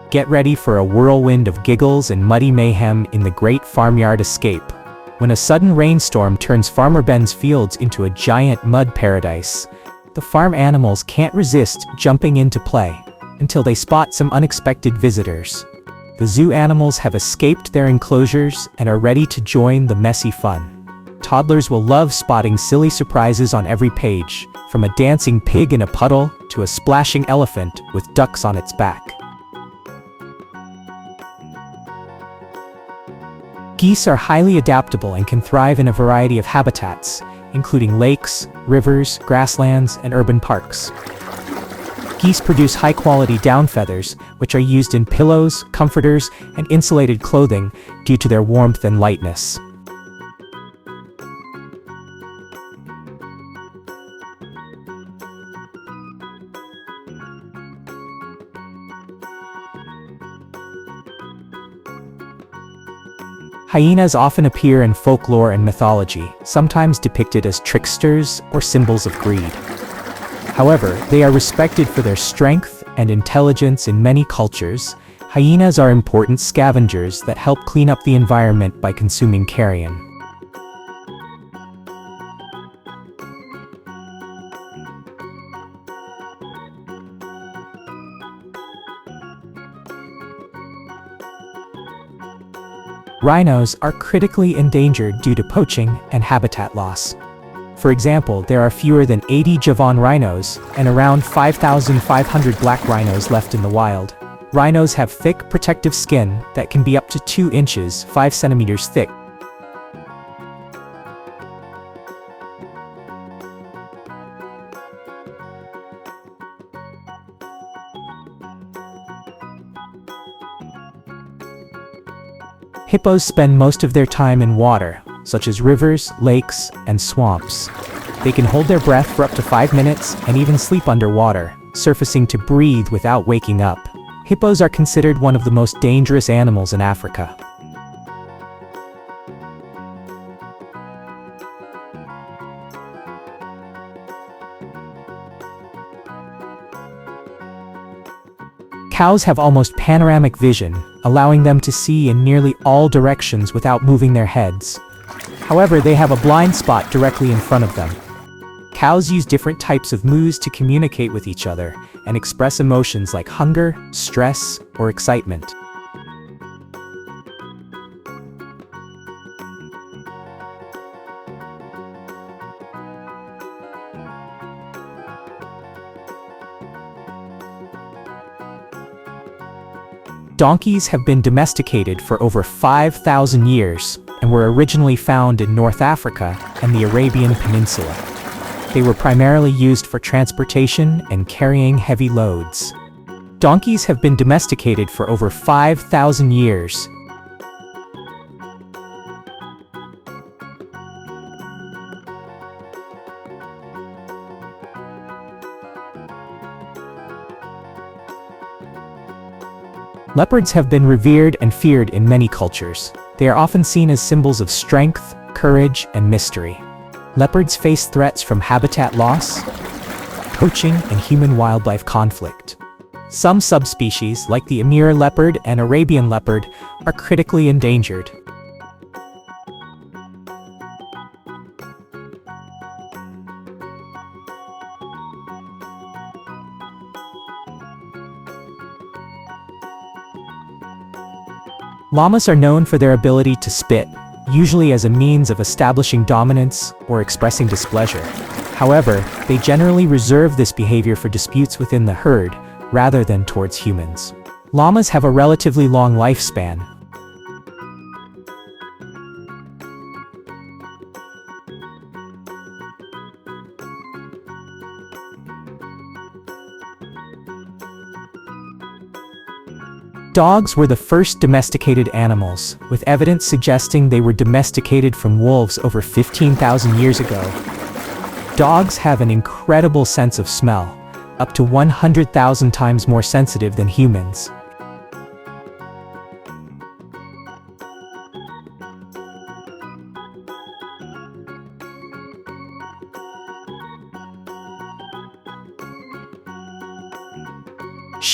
Get ready for a whirlwind of giggles and muddy mayhem in the Great Farmyard Escape, when a sudden rainstorm turns Farmer Ben's fields into a giant mud paradise. The farm animals can't resist jumping into play until they spot some unexpected visitors. The zoo animals have escaped their enclosures and are ready to join the messy fun. Toddlers will love spotting silly surprises on every page, from a dancing pig in a puddle to a splashing elephant with ducks on its back. Geese are highly adaptable and can thrive in a variety of habitats, including lakes, rivers, grasslands, and urban parks. Geese produce high-quality down feathers, which are used in pillows, comforters, and insulated clothing due to their warmth and lightness. Hyenas often appear in folklore and mythology, sometimes depicted as tricksters or symbols of greed. However, they are respected for their strength and intelligence in many cultures. Hyenas are important scavengers that help clean up the environment by consuming carrion. Rhinos are critically endangered due to poaching and habitat loss. For example, there are fewer than 80 Javan rhinos and around 5,500 black rhinos left in the wild. Rhinos have thick, protective skin that can be up to 2 inches, 5 centimeters thick. Hippos spend most of their time in water, such as rivers, lakes, and swamps. They can hold their breath for up to 5 minutes and even sleep underwater, surfacing to breathe without waking up. Hippos are considered one of the most dangerous animals in Africa. Cows have almost panoramic vision, allowing them to see in nearly all directions without moving their heads. However, they have a blind spot directly in front of them. Cows use different types of moos to communicate with each other and express emotions like hunger, stress, or excitement. Donkeys have been domesticated for over 5,000 years and were originally found in North Africa and the Arabian Peninsula. They were primarily used for transportation and carrying heavy loads. Donkeys have been domesticated for over 5,000 years. Leopards have been revered and feared in many cultures. They are often seen as symbols of strength, courage, and mystery. Leopards face threats from habitat loss, poaching, and human-wildlife conflict. Some subspecies, like the Amur leopard and Arabian leopard, are critically endangered. Llamas are known for their ability to spit, usually as a means of establishing dominance or expressing displeasure. However, they generally reserve this behavior for disputes within the herd, rather than towards humans. Llamas have a relatively long lifespan. Dogs were the first domesticated animals, with evidence suggesting they were domesticated from wolves over 15,000 years ago. Dogs have an incredible sense of smell, up to 100,000 times more sensitive than humans.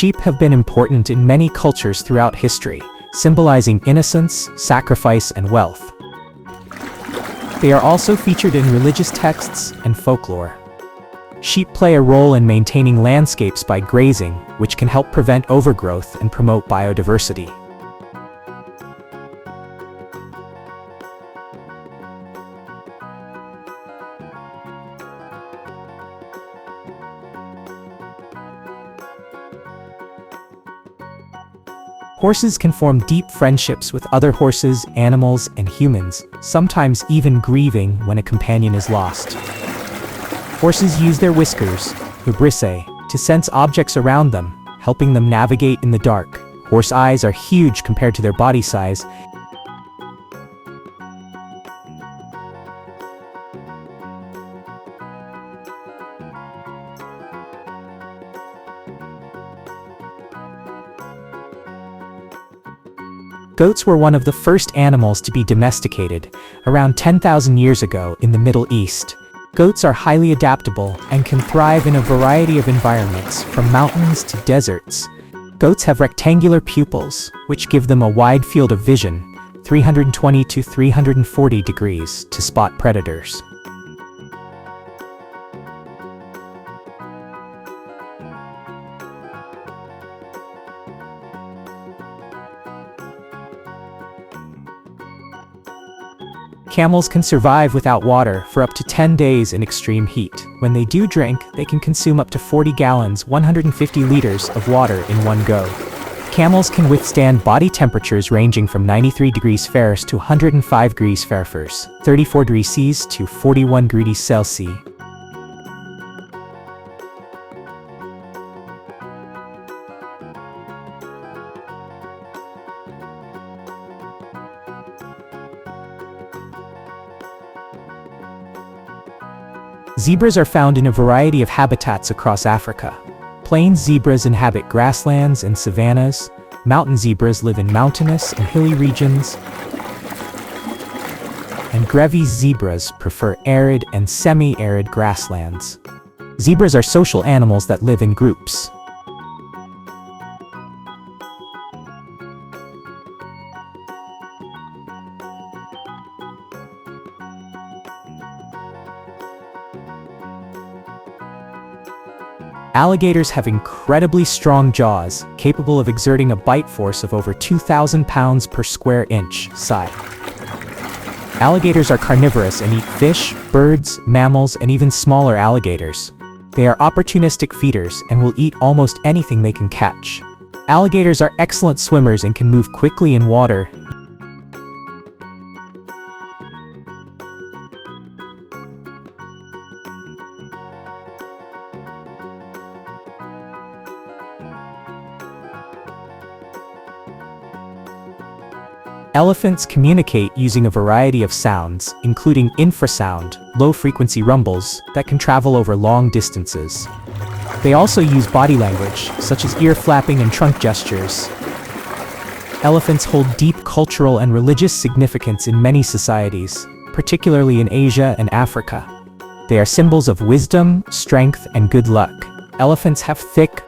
Sheep have been important in many cultures throughout history, symbolizing innocence, sacrifice, and wealth. They are also featured in religious texts and folklore. Sheep play a role in maintaining landscapes by grazing, which can help prevent overgrowth and promote biodiversity. Horses can form deep friendships with other horses, animals, and humans, sometimes even grieving when a companion is lost. Horses use their whiskers, vibrissae, to sense objects around them, helping them navigate in the dark. Horse eyes are huge compared to their body size. Goats were one of the first animals to be domesticated, around 10,000 years ago in the Middle East. Goats are highly adaptable and can thrive in a variety of environments, from mountains to deserts. Goats have rectangular pupils, which give them a wide field of vision, 320 to 340 degrees, to spot predators. Camels can survive without water for up to 10 days in extreme heat. When they do drink, they can consume up to 40 gallons, 150 liters of water in one go. Camels can withstand body temperatures ranging from 93 degrees Fahrenheit to 105 degrees Fahrenheit, 34 degrees Celsius to 41 degrees Celsius. Zebras are found in a variety of habitats across Africa. Plains zebras inhabit grasslands and savannas. Mountain zebras live in mountainous and hilly regions. And Grevy's zebras prefer arid and semi-arid grasslands. Zebras are social animals that live in groups. Alligators have incredibly strong jaws, capable of exerting a bite force of over 2,000 pounds per square inch side. Alligators are carnivorous and eat fish, birds, mammals, and even smaller alligators. They are opportunistic feeders and will eat almost anything they can catch. Alligators are excellent swimmers and can move quickly in water. Elephants communicate using a variety of sounds, including infrasound, low-frequency rumbles, that can travel over long distances. They also use body language, such as ear flapping and trunk gestures. Elephants hold deep cultural and religious significance in many societies, particularly in Asia and Africa. They are symbols of wisdom, strength, and good luck. Elephants have thick,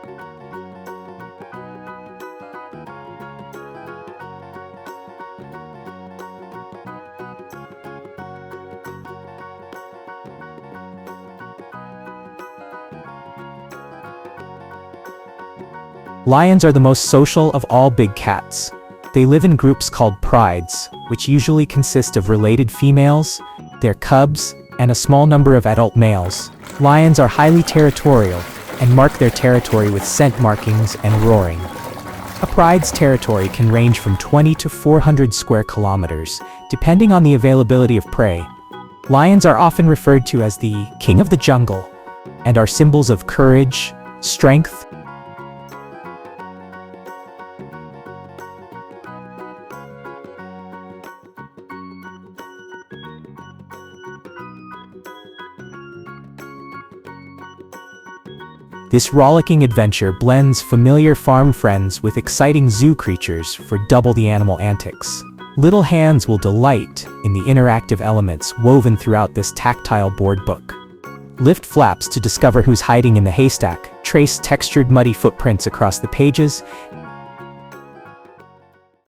Lions are the most social of all big cats. They live in groups called prides, which usually consist of related females, their cubs, and a small number of adult males. Lions are highly territorial and mark their territory with scent markings and roaring. A pride's territory can range from 20 to 400 square kilometers, depending on the availability of prey. Lions are often referred to as the king of the jungle and are symbols of courage, strength, This rollicking adventure blends familiar farm friends with exciting zoo creatures for double the animal antics. Little hands will delight in the interactive elements woven throughout this tactile board book. Lift flaps to discover who's hiding in the haystack. Trace textured muddy footprints across the pages.